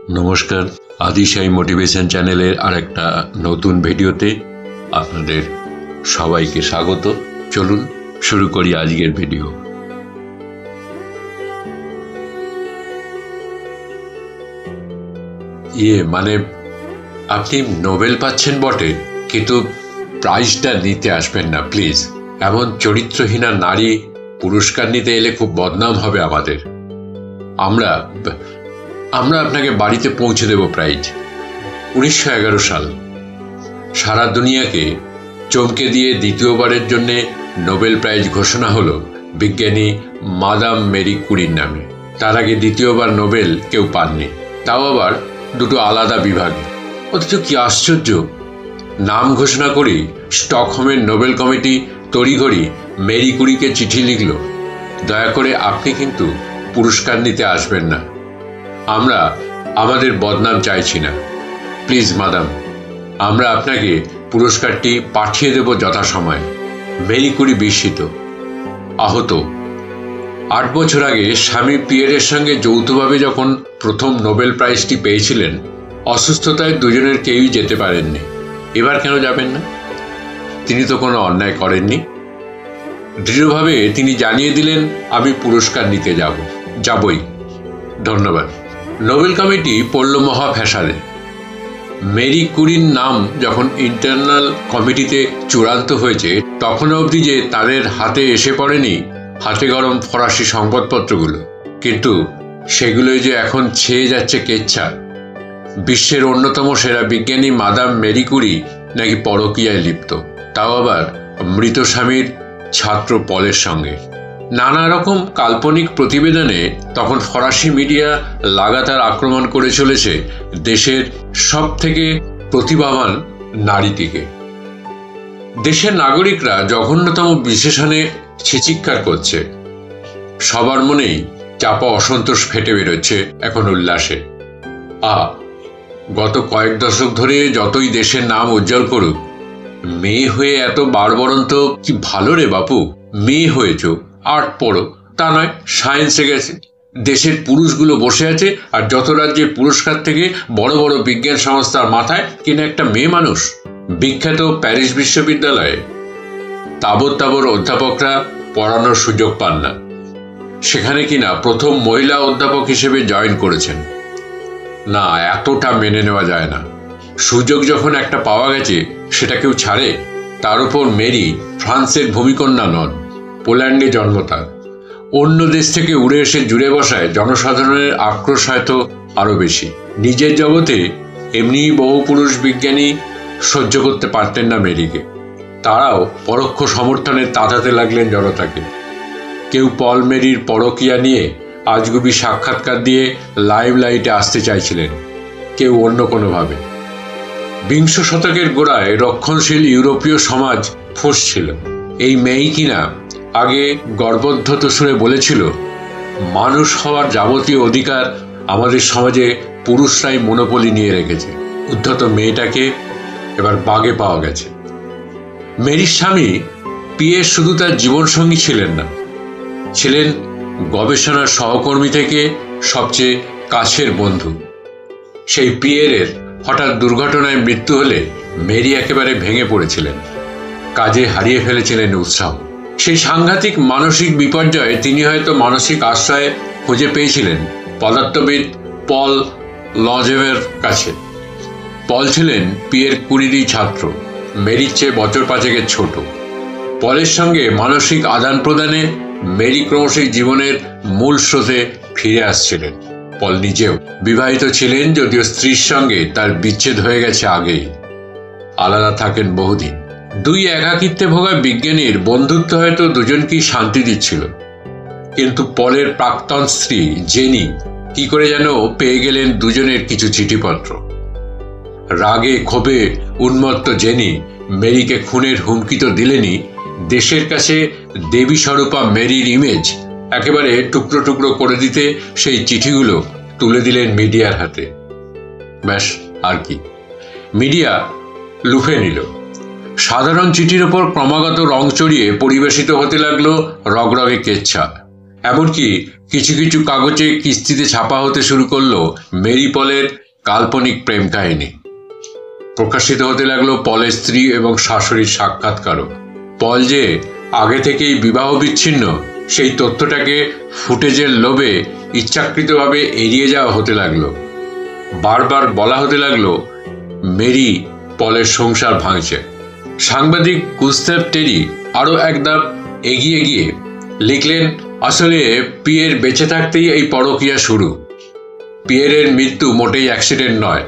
নমস্কার, আদিশাই মোটিভেশন চ্যানেলের আরেকটা নতুন ভিডিওতে আপনাদের সবাইকে স্বাগত। চলুন শুরু করি আজকের ভিডিও। আপনি নোবেল পাচ্ছেন বটে, কিন্তু প্রাইজটা নিতে আসবেন না প্লিজ। এমন চরিত্রহীনা নারী পুরস্কার নিতে এলে খুব বদনাম হবে আমাদের। আমরা আপনাকে বাড়িতে পৌঁছে দেব প্রাইজ। 1911 সাল সারা দুনিয়াকে চমকে দিয়ে দ্বিতীয়বারের জন্য নোবেল প্রাইজ ঘোষণা হলো বিজ্ঞানী মাদাম মেরি কুরির নামে। তার আগে দ্বিতীয়বার নোবেল কেউ পাননি, তাও আবার দুটো আলাদা বিভাগে। অথচ কি আশ্চর্য, নাম ঘোষণা করেই স্টকহোমের নোবেল কমিটি তড়িঘড়ি মেরি কুরিকে চিঠি লিখল, দয়া করে আপনি কিন্তু পুরস্কার নিতে আসবেন না, আমরা আমাদের বদনাম চাইছি না। প্লিজ ম্যাডাম, আমরা আপনাকে পুরস্কারটি পাঠিয়ে দেব যথাসময়ে। মেরি কুরি বিস্মিত, আহত। 8 বছর আগে স্বামী পিয়েরের সঙ্গে যৌথভাবে যখন প্রথম নোবেল প্রাইজটি পেয়েছিলেন, অসুস্থতায় দুজনের কেউই যেতে পারেননি। এবার কেন যাবেন না? তিনি তো কোনো অন্যায় করেননি। দৃঢ়ভাবে তিনি জানিয়ে দিলেন, আমি পুরস্কার নিতে যাবই। ধন্যবাদ। নোবেল কমিটি পড়ল মহা ফ্যাসাদে। মেরি কুরির নাম যখন ইন্টারনাল কমিটিতে চূড়ান্ত হয়েছে, তখন অবধি যে তাদের হাতে এসে পড়েনি হাতে গরম ফরাসি সংবাদপত্রগুলো, কিন্তু সেগুলোই যে এখন ছেয়ে যাচ্ছে কেচ্ছা। বিশ্বের অন্যতম সেরা বিজ্ঞানী মাদাম মেরি কুরি নাকি পরকীয়ায় লিপ্ত, তাও আবার মৃত স্বামীর ছাত্র পলের সঙ্গে। নানা রকম কাল্পনিক প্রতিবেদনে তখন ফরাসি মিডিয়া লাগাতার আক্রমণ করে চলেছে দেশের সব থেকে প্রতিভাবান নারীটিকে। দেশের নাগরিকরা জঘন্যতম বিশেষণে ছিচিৎকার করছে। সবার মনেই চাপা অসন্তোষ ফেটে বেরোচ্ছে এখন উল্লাসে। গত কয়েক দশক ধরে যতই দেশের নাম উজ্জ্বল করুক, মেয়ে হয়ে এত বাড়বরন্ত কি ভালো রে বাপু। মেয়ে হয়েছ, আর্ট পড়ো, তা নয় সায়েন্সে গেছে। দেশের পুরুষগুলো বসে আছে, আর যত রাজ্যের পুরস্কার থেকে বড় বড় বিজ্ঞান সংস্থার মাথায় কিনা একটা মেয়ে মানুষ। বিখ্যাত প্যারিস বিশ্ববিদ্যালয়ে তাবর অধ্যাপকরা পড়ানোর সুযোগ পান না, সেখানে কিনা প্রথম মহিলা অধ্যাপক হিসেবে জয়েন করেছেন। না, এতটা মেনে নেওয়া যায় না। সুযোগ যখন একটা পাওয়া গেছে, সেটা কেউ ছাড়ে? তার উপর মেরি ফ্রান্সের ভূমিকন্যা নন, পোল্যান্ডে জন্ম তার। অন্য দেশ থেকে উড়ে এসে জুড়ে বসায় জনসাধারণের আক্রোশ হয়তো আরও বেশি। নিজের জগতে এমনিই বহু পুরুষ বিজ্ঞানী সহ্য করতে পারতেন না মেরিকে। তারাও পরোক্ষ সমর্থনে তাড়াতে লাগলেন জনতাকে। কেউ পল মেরির পরকীয়া নিয়ে আজগুবি সাক্ষাৎকার দিয়ে লাইমলাইটে আসতে চাইছিলেন, কেউ অন্য কোনোভাবে। বিংশ শতকের গোড়ায় রক্ষণশীল ইউরোপীয় সমাজ ফুঁসছিল। এই মেয়েই কিনা আগে গর্বোদ্ধত সুরে বলেছিল, মানুষ হওয়ার যাবতীয় অধিকার আমাদের সমাজে পুরুষরাই মনোপলি নিয়ে রেখেছে। উদ্ধত মেয়েটাকে এবার বাগে পাওয়া গেছে। মেরির স্বামী পিয়ের শুধু তার জীবনসঙ্গী ছিলেন না, ছিলেন গবেষণার সহকর্মী থেকে সবচেয়ে কাছের বন্ধু। সেই পিয়েরের হঠাৎ দুর্ঘটনায় মৃত্যু হলে মেরি একেবারে ভেঙে পড়েছিলেন, কাজে হারিয়ে ফেলেছিলেন উৎসাহ। সেই সাংঘাতিক মানসিক বিপর্যয়ে তিনি হয়তো মানসিক আশ্রয় খুঁজে পেয়েছিলেন পদার্থবিদ পল লজেভের কাছে। পল ছিলেন পিয়ের কুরিরই ছাত্র, মেরির চেয়ে বছর 5 ছোট। পলের সঙ্গে মানসিক আদান প্রদানে মেরি ক্রমশই জীবনের মূল স্রোতে ফিরে আসছিলেন। পল নিজেও বিবাহিত ছিলেন, যদিও স্ত্রীর সঙ্গে তার বিচ্ছেদ হয়ে গেছে আগেই। আলাদা থাকেন বহুদিন। দুই একাকিত্বে ভোগা বিজ্ঞানীর বন্ধুত্ব হয়তো দুজনকেই শান্তি দিচ্ছিল, কিন্তু পলের প্রাক্তন স্ত্রী জেনি কি করে যেন পেয়ে গেলেন দুজনের কিছু চিঠিপত্র। রাগে ক্ষোভে উন্মত্ত জেনি মেরিকে খুনের হুমকি তো দিলেনই, দেশের কাছে দেবী স্বরূপা মেরির ইমেজ একেবারে টুকরো টুকরো করে দিতে সেই চিঠিগুলো তুলে দিলেন মিডিয়ার হাতে। ব্যাস, আর কি। মিডিয়া লুফে নিল। সাধারণ চিঠির ওপর ক্রমাগত রং চড়িয়ে পরিবেশিত হতে লাগলো রগরগে কেচ্ছা। এমনকি কিছু কিছু কাগজে কিস্তিতে ছাপা হতে শুরু করলো মেরি পলের কাল্পনিক প্রেম কাহিনী। প্রকাশিত হতে লাগলো পলের স্ত্রী এবং শাশুড়ির সাক্ষাৎকারও। পল যে আগে থেকেই বিবাহ বিচ্ছিন্ন সেই তথ্যটাকে ফুটেজের লোভে ইচ্ছাকৃতভাবে এড়িয়ে যাওয়া হতে লাগলো। বারবার বলা হতে লাগলো মেরি পলের সংসার ভাঙছে। সাংবাদিক গুস্তাভ টেরি আরও একধাপ এগিয়ে গিয়ে লিখলেন, আসলে পিয়ের বেঁচে থাকতেই এই পরকীয়া শুরু। পিয়েরের মৃত্যু মোটেই অ্যাক্সিডেন্ট নয়।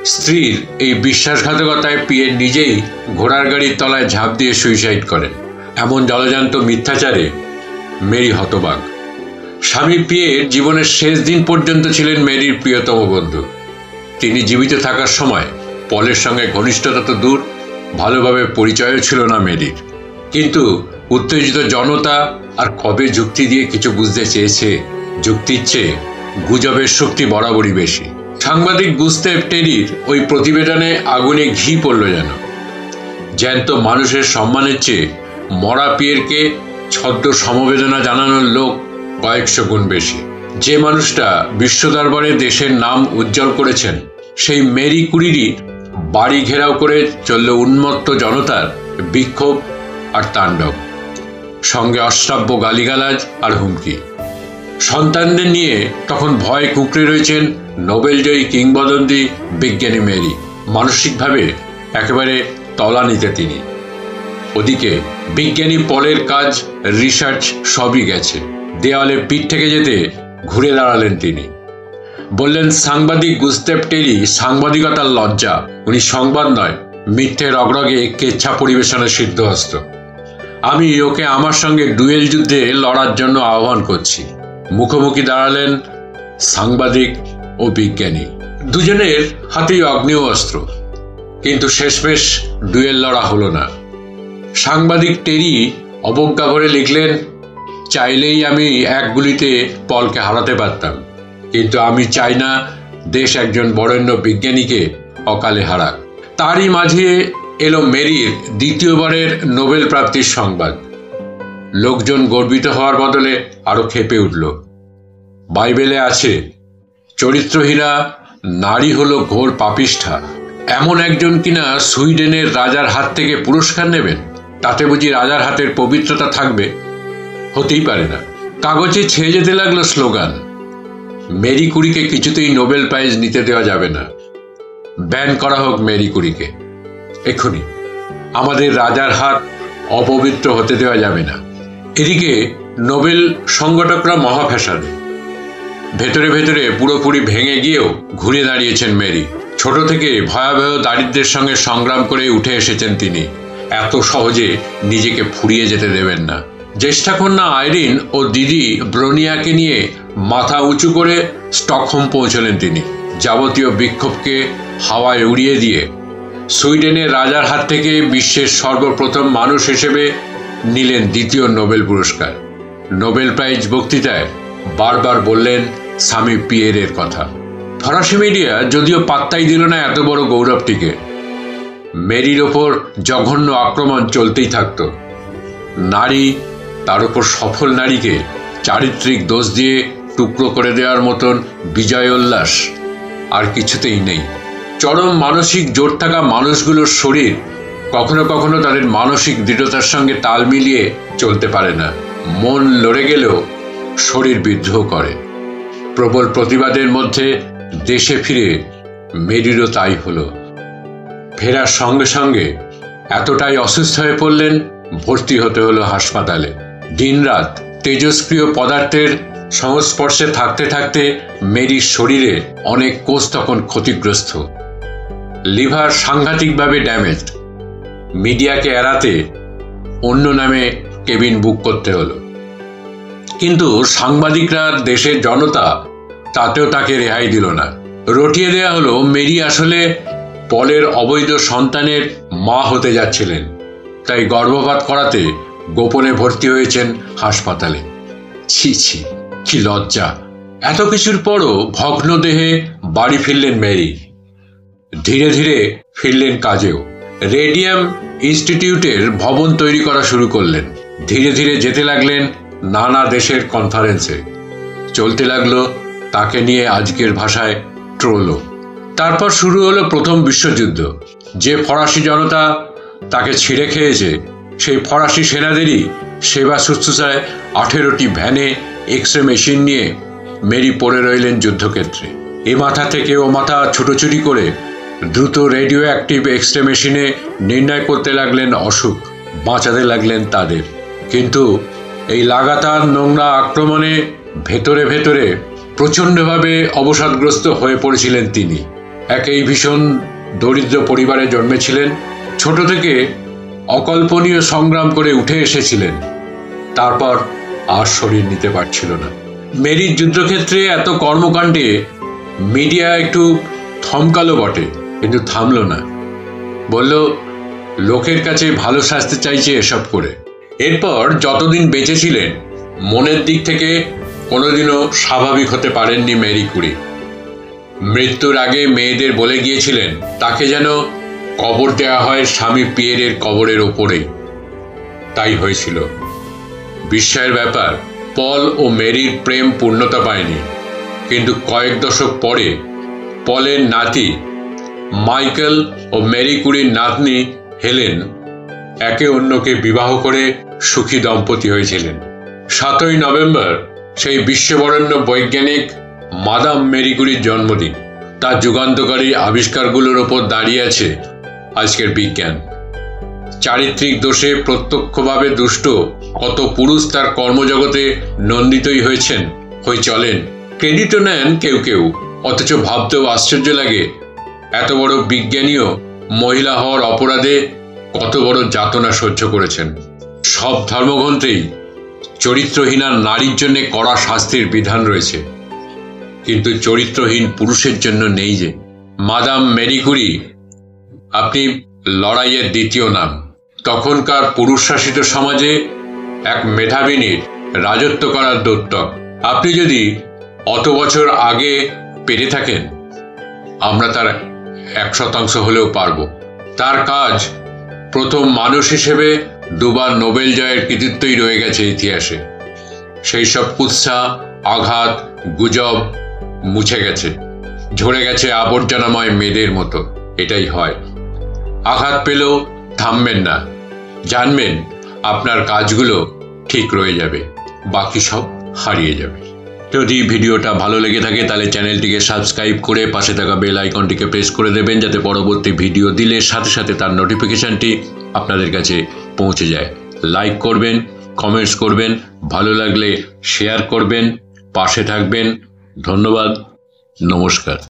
স্ত্রীর এই বিশ্বাসঘাতকতায় পিয়ের নিজেই ঘোড়ার গাড়ির তলায় ঝাঁপ দিয়ে সুইসাইড করেন। এমন জলজান্ত মিথ্যাচারে মেরি হতবাক। স্বামী পিয়ের জীবনের শেষ দিন পর্যন্ত ছিলেন মেরির প্রিয়তম বন্ধু। তিনি জীবিত থাকার সময় পলের সঙ্গে ঘনিষ্ঠতা তো দূর, ভালোভাবে পরিচয়ও ছিল না মেরির। কিন্তু উত্তেজিত জনতা আর কবে যুক্তি দিয়ে কিছু বুঝতে চেয়েছে, যুক্তির চেয়ে গুজবের শক্তি বরাবরই বেশি। সাংবাদিক গুস্তাভ টেরির ওই প্রতিবেদনে আগুনে ঘি পড়ল যেন। জ্যান্ত মানুষের সম্মানের চেয়ে মরা পিয়েরকে ছদ্ম সমবেদনা জানানোর লোক কয়েকশো গুণ বেশি। যে মানুষটা বিশ্ব দরবারে দেশের নাম উজ্জ্বল করেছেন, সেই মেরি কুরিরই বাড়ি ঘেরাও করে চলল উন্মত্ত জনতার বিক্ষোভ আর তাণ্ডব, সঙ্গে অশ্রাব্য গালিগালাজ আর হুমকি। সন্তানদের নিয়ে তখন ভয় কুঁকড়ে রয়েছেন নোবেলজয়ী কিংবদন্তি বিজ্ঞানী মেরি। মানসিকভাবে একেবারে তলানিতে তিনি। ওদিকে বিজ্ঞানী পলের কাজ, রিসার্চ সবই গেছে। দেওয়ালে পিঠ থেকে যেতে ঘুরে দাঁড়ালেন তিনি। বললেন, সাংবাদিক গুস্তাভ টেরি সাংবাদিকতার লজ্জা। উনি সংবাদ নয়, মিথ্যে রগরগে কেচ্ছা পরিবেশনের সিদ্ধহস্ত। আমি ওকে আমার সঙ্গে ডুয়েল যুদ্ধে লড়ার জন্য আহ্বান করছি। মুখোমুখি দাঁড়ালেন সাংবাদিক ও বিজ্ঞানী। দুজনের হাতেই অগ্নিয় অস্ত্র, কিন্তু শেষমেশ ডুয়েল লড়া হলো না। সাংবাদিক টেরি অবজ্ঞা করে লিখলেন, চাইলেই আমি এক গুলিতে পলকে হারাতে পারতাম, কিন্তু আমি চাই না দেশ একজন বরেণ্য বিজ্ঞানীকে অকালে হারাক। তারই মাঝে এলো মেরির দ্বিতীয়বারের নোবেল প্রাপ্তির সংবাদ। লোকজন গর্বিত হওয়ার বদলে আরো ক্ষেপে উঠল। বাইবেলে আছে, চরিত্রহীনা নারী হলো ঘোর পাপিষ্ঠা। এমন একজন কিনা সুইডেনের রাজার হাত থেকে পুরস্কার নেবেন, তাতে বুঝি রাজার হাতের পবিত্রতা থাকবে? হতেই পারে না। কাগজে ছেয়ে যেতে লাগলো স্লোগান, মেরি কুরিকে কিছুতেই নোবেল প্রাইজ নিতে দেওয়া যাবে না। ব্যান করা হোক মেরি কুরিকে এক্ষুনি। আমাদের রাজার হাত অপবিত্র হতে দেওয়া যাবে না। এদিকে নোবেল সংগঠকরা মহাফ্যাসাদে। ভেতরে ভেতরে পুরোপুরি ভেঙে গিয়েও ঘুরে দাঁড়িয়েছেন মেরি। ছোট থেকে ভয়াবহ দারিদ্র্যের সঙ্গে সংগ্রাম করে উঠে এসেছেন তিনি। এত সহজে নিজেকে ফুরিয়ে যেতে দেবেন না। জ্যেষ্ঠা কন্যা আইরিন ও দিদি ব্রোনিয়াকে নিয়ে মাথা উঁচু করে স্টকহোম পৌঁছলেন তিনি। যাবতীয় বিক্ষোভকে হাওয়ায় উড়িয়ে দিয়ে সুইডেনের রাজার হাত থেকে বিশ্বের সর্বপ্রথম মানুষ হিসেবে নিলেন দ্বিতীয় নোবেল পুরস্কার। নোবেল প্রাইজ বক্তৃতায় বারবার বললেন স্বামী পিয়েরের কথা। ফরাসি মিডিয়া যদিও পাত্তাই দিল না এত বড় গৌরবটিকে। মেরির ওপর জঘন্য আক্রমণ চলতেই থাকত। নারী, তার উপর সফল নারীকে চারিত্রিক দোষ দিয়ে টুকরো করে দেওয়ার মতন বিজয় উল্লাস আর কিছুতেই নেই। চরম মানসিক জোর থাকা মানুষগুলোর শরীর কখনো কখনো তাদের মানসিক দৃঢ়তার সঙ্গে তাল মিলিয়ে চলতে পারে না। মন লড়ে গেলেও শরীর বিদ্রোহ করে। প্রবল প্রতিবাদের মধ্যে দেশে ফিরে মেরিরও তাই হলো। ফেরার সঙ্গে সঙ্গে এতটাই অসুস্থ হয়ে পড়লেন, ভর্তি হতে হলো হাসপাতালে। দিনরাত তেজস্ক্রিয় পদার্থের সংস্পর্শে থাকতে থাকতে মেরির শরীরে অনেক কোষ তখন ক্ষতিগ্রস্ত। লিভার সাংঘাতিকভাবে ড্যামেজড। মিডিয়াকে এড়াতে অন্য নামে কেবিন বুক করতে হলো। কিন্তু সাংবাদিকরা, দেশের জনতা তাতেও তাকে রেহাই দিল না। রটিয়ে দেয়া হলো মেরি আসলে পলের অবৈধ সন্তানের মা হতে যাচ্ছিলেন, তাই গর্ভপাত করাতে গোপনে ভর্তি হয়েছেন হাসপাতালে। ছি ছি, কি লজ্জা! এত কিছুর পরও ভগ্ন দেহে বাড়ি ফিরলেন মেরি। ধীরে ধীরে ফিরলেন কাজেও। রেডিয়াম ইনস্টিটিউটের ভবন তৈরি করা শুরু করলেন। ধীরে ধীরে যেতে লাগলেন নানা দেশের কনফারেন্সে। চলতে লাগলো তাকে নিয়ে আজকের ভাষায় ট্রোলও। তারপর শুরু হলো প্রথম বিশ্বযুদ্ধ। যে ফরাসি জনতা তাকে ছিঁড়ে খেয়েছে, সেই ফরাসি সেনাদেরই সেবা শুশ্রূষায় 18টি ভ্যানে এক্সরে মেশিন নিয়ে মেরি পড়ে রইলেন যুদ্ধক্ষেত্রে। এ মাথা থেকে ও মাথা ছুটোছুটি করে দ্রুত রেডিও অ্যাক্টিভ এক্সরে মেশিনে নির্ণয় করতে লাগলেন অসুখ, বাঁচাতে লাগলেন তাদের। কিন্তু এই লাগাতার নোংরা আক্রমণে ভেতরে ভেতরে প্রচণ্ডভাবে অবসাদগ্রস্ত হয়ে পড়েছিলেন তিনি। এই ভীষণ দরিদ্র পরিবারে জন্মেছিলেন, ছোট থেকে অকল্পনীয় সংগ্রাম করে উঠে এসেছিলেন, তারপর আর শরীর নিতে পারছিল না। মেরির যুদ্ধক্ষেত্রে এত কর্মকাণ্ডে মিডিয়া একটু থমকালো বটে, কিন্তু থামলো না। বলল লোকের কাছে ভালো শাস্তি চাইছে এসব করে। এরপর যতদিন বেঁচে ছিলেন মনের দিক থেকে কোনোদিনও স্বাভাবিক হতে পারেননি মেরি কুরি। মৃত্যুর আগে মেয়েদের বলে গিয়েছিলেন তাকে যেন কবর দেওয়া হয় স্বামী পিয়েরের কবরের ওপরেই। তাই হয়েছিল। বিস্ময়ের ব্যাপার, পল ও মেরির প্রেম পূর্ণতা পায়নি, কিন্তু কয়েক দশক পরে পলের নাতি মাইকেল ও মেরি কুরির নাতনি হেলেন একে অন্যকে বিবাহ করে সুখী দম্পতি হয়েছিলেন। 7ই নভেম্বর সেই বিশ্ববরেণ্য বৈজ্ঞানিক মাদাম মেরি কুরির জন্মদিন। তার যুগান্তকারী আবিষ্কারগুলোর ওপর দাঁড়িয়ে আছে আজকের বিজ্ঞান। চারিত্রিক দোষে প্রত্যক্ষভাবে দুষ্ট কত পুরুষ তার কর্মজগতে নন্দিতই হয়েছেন, হয়ে চলেন। ক্রেডিটও নেন কেউ কেউ, অথচ ভাবতেও আশ্চর্য লাগে এত বড় বিজ্ঞানীও মহিলা হওয়ার অপরাধে কত বড় যাতনা সহ্য করেছেন। সব ধর্মগ্রন্থেই চরিত্রহীনা নারীর জন্য কড়া শাস্তির বিধান রয়েছে, কিন্তু চরিত্রহীন পুরুষের জন্য নেই যে। মাদাম মেরি কুরি আপনি লড়াইয়ের দ্বিতীয় নাম। তখনকার পুরুষ শাসিত সমাজে এক মেধাবিনীর রাজত্ব করার দৌত্তক। আপনি যদি অত বছর আগে পেরে থাকেন, আমরা তার 1% হলেও পারব। তার কাজ প্রথম মানুষ হিসেবে দুবার নোবেল জয়ের কৃতিত্বই রয়ে গেছে ইতিহাসে। সেই সব কুৎসা, আঘাত, গুজব মুছে গেছে, ঝরে গেছে আবর্জনাময় মেয়েদের মতো। এটাই হয়। আঘাত পেলেও থামবেন না, জানবেন আপনার কাজগুলো ঠিক রয়ে যাবে, বাকি সব হারিয়ে যাবে। যদি ভিডিওটা ভালো লেগে থাকে তাহলে চ্যানেলটিকে সাবস্ক্রাইব করে পাশে থাকা বেল আইকনটিকে প্রেস করে দেবেন, যাতে পরবর্তী ভিডিও দিলে সাথে সাথে তার নোটিফিকেশনটি আপনাদের কাছে পৌঁছে যায়। লাইক করবেন, কমেন্টস করবেন, ভালো লাগলে শেয়ার করবেন, পাশে থাকবেন। ধন্যবাদ, নমস্কার।